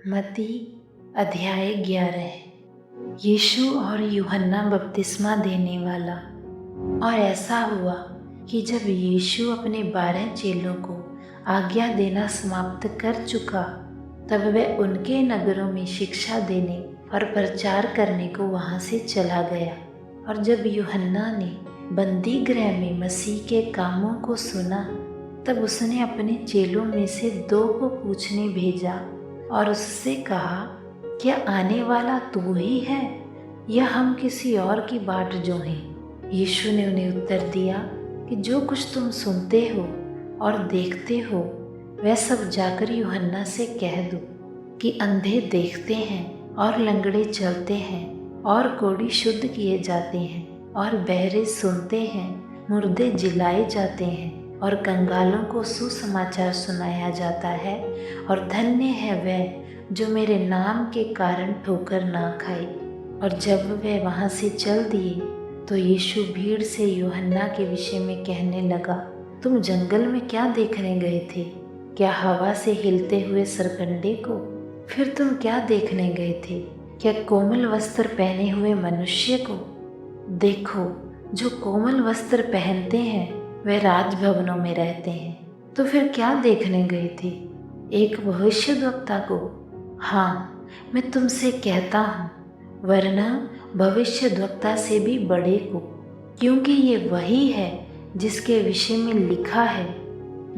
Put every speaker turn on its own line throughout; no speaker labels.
मत्ती अध्याय 11। यीशु और यूहन्ना बपतिस्मा देने वाला। और ऐसा हुआ कि जब यीशु अपने 12 चेलों को आज्ञा देना समाप्त कर चुका, तब वह उनके नगरों में शिक्षा देने और प्रचार करने को वहाँ से चला गया। और जब यूहन्ना ने बंदी गृह में मसीह के कामों को सुना, तब उसने अपने चेलों में से 2 को पूछने भेजा और उससे कहा, क्या आने वाला तू ही है या हम किसी और की बाट जोहें? यीशु ने उन्हें उत्तर दिया कि जो कुछ तुम सुनते हो और देखते हो, वह सब जाकर यूहन्ना से कह दो कि अंधे देखते हैं और लंगड़े चलते हैं और कोढ़ी शुद्ध किए जाते हैं और बहरे सुनते हैं, मुर्दे जिलाए जाते हैं और कंगालों को सुसमाचार सुनाया जाता है। और धन्य है वह जो मेरे नाम के कारण ठोकर ना खाए। और जब वह वहाँ से चल दिए, तो यीशु भीड़ से यूहन्ना के विषय में कहने लगा, तुम जंगल में क्या देखने गए थे? क्या हवा से हिलते हुए सरकंडे को? फिर तुम क्या देखने गए थे? क्या कोमल वस्त्र पहने हुए मनुष्य को? देखो, जो कोमल वस्त्र पहनते हैं वे राजभवनों में रहते हैं। तो फिर क्या देखने गए थे? एक भविष्यद्वक्ता को? हाँ, मैं तुमसे कहता हूँ, वरना भविष्यद्वक्ता से भी बड़े को, क्योंकि ये वही है जिसके विषय में लिखा है,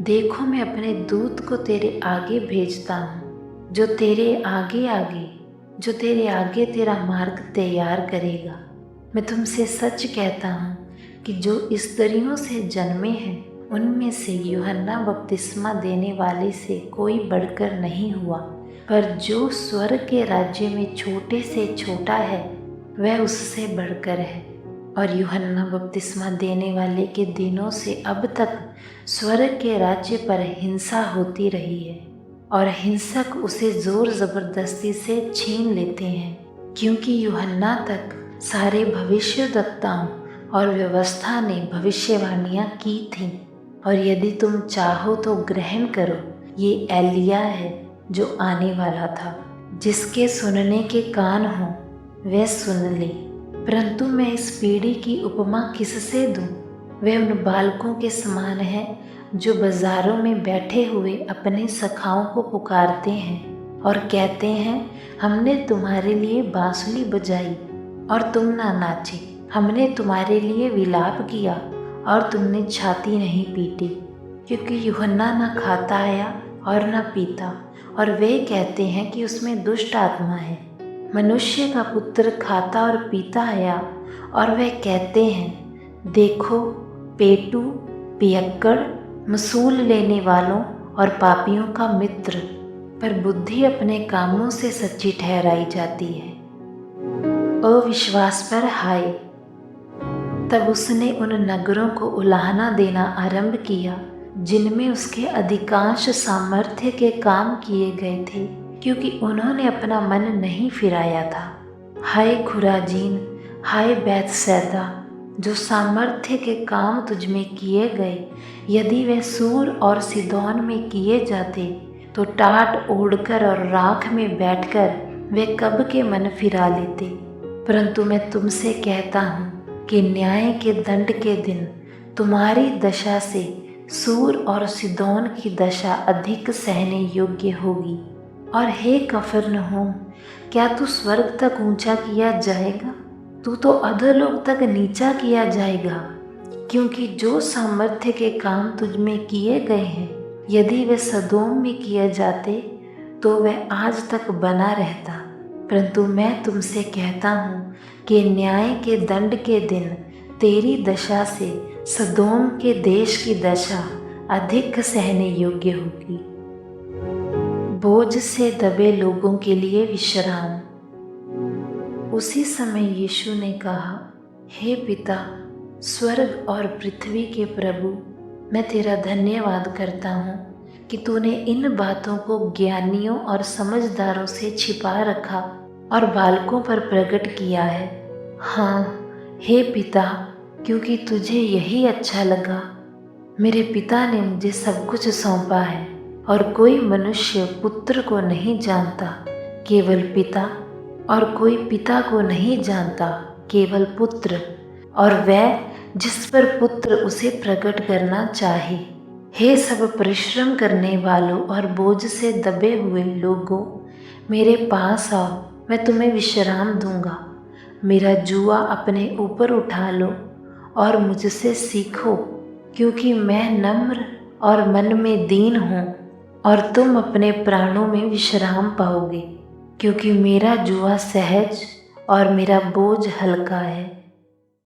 देखो मैं अपने दूत को तेरे आगे भेजता हूँ, जो तेरे आगे तेरा मार्ग तैयार करेगा। मैं तुमसे सच कहता हूँ कि जो स्त्रियों से जन्मे हैं, उनमें से यूहन्ना बपतिस्मा देने वाले से कोई बढ़कर नहीं हुआ, पर जो स्वर्ग के राज्य में छोटे से छोटा है, वह उससे बढ़कर है। और यूहन्ना बपतिस्मा देने वाले के दिनों से अब तक स्वर्ग के राज्य पर हिंसा होती रही है, और हिंसक उसे जोर जबरदस्ती से छीन लेते हैं, क्योंकि यूहन्ना तक सारे भविष्यद्वक्ताओं और व्यवस्था ने भविष्यवाणियाँ की थीं। और यदि तुम चाहो तो ग्रहण करो, ये एलिया है जो आने वाला था। जिसके सुनने के कान हो वह सुन ले। परंतु मैं इस पीढ़ी की उपमा किससे दूं? वह उन बालकों के समान है जो बाजारों में बैठे हुए अपने सखाओं को पुकारते हैं और कहते हैं, हमने तुम्हारे लिए बांसुरी बजाई और तुम ना नाचे, हमने तुम्हारे लिए विलाप किया और तुमने छाती नहीं पीटी। क्योंकि यूहन्ना न खाता आया और न पीता, और वे कहते हैं कि उसमें दुष्ट आत्मा है। मनुष्य का पुत्र खाता और पीता आया, और वे कहते हैं, देखो पेटू, पियक्कड़, मसूल लेने वालों और पापियों का मित्र। पर बुद्धि अपने कामों से सच्ची ठहराई जाती है। अविश्वास पर हाय। तब उसने उन नगरों को उलाहना देना आरंभ किया जिनमें उसके अधिकांश सामर्थ्य के काम किए गए थे, क्योंकि उन्होंने अपना मन नहीं फिराया था। हाय खुराजीन, हाय बैतसैदा, जो सामर्थ्य के काम तुझ में किए गए, यदि वे सूर और सिदोन में किए जाते, तो टाट ओढ़कर और राख में बैठकर वे कब के मन फिरा लेते। परंतु मैं तुमसे कहता हूँ कि न्याय के दंड के दिन तुम्हारी दशा से सूर और सिदोन की दशा अधिक सहने योग्य होगी। और हे कफरनहूम, क्या तू स्वर्ग तक ऊंचा किया जाएगा? तू तो अधोलोक तक नीचा किया जाएगा। क्योंकि जो सामर्थ्य के काम तुझ में किए गए हैं, यदि वे सदोम में किए जाते, तो वह आज तक बना रहता। परंतु मैं तुमसे कहता हूँ कि न्याय के दंड के दिन तेरी दशा से सदोम के देश की दशा अधिक सहने योग्य होगी। बोझ से दबे लोगों के लिए विश्राम। उसी समय यीशु ने कहा, हे पिता, स्वर्ग और पृथ्वी के प्रभु, मैं तेरा धन्यवाद करता हूँ कि तूने इन बातों को ज्ञानियों और समझदारों से छिपा रखा और बालकों पर प्रकट किया है। हाँ हे पिता, क्योंकि तुझे यही अच्छा लगा। मेरे पिता ने मुझे सब कुछ सौंपा है, और कोई मनुष्य पुत्र को नहीं जानता केवल पिता, और कोई पिता को नहीं जानता, केवल पुत्र, और वह जिस पर पुत्र उसे प्रकट करना चाहे। हे सब परिश्रम करने वालों और बोझ से दबे हुए लोगों, मेरे पास आओ, मैं तुम्हें विश्राम दूंगा। मेरा जुआ अपने ऊपर उठा लो और मुझसे सीखो, क्योंकि मैं नम्र और मन में दीन हूँ, और तुम अपने प्राणों में विश्राम पाओगे। क्योंकि मेरा जुआ सहज और मेरा बोझ हल्का है।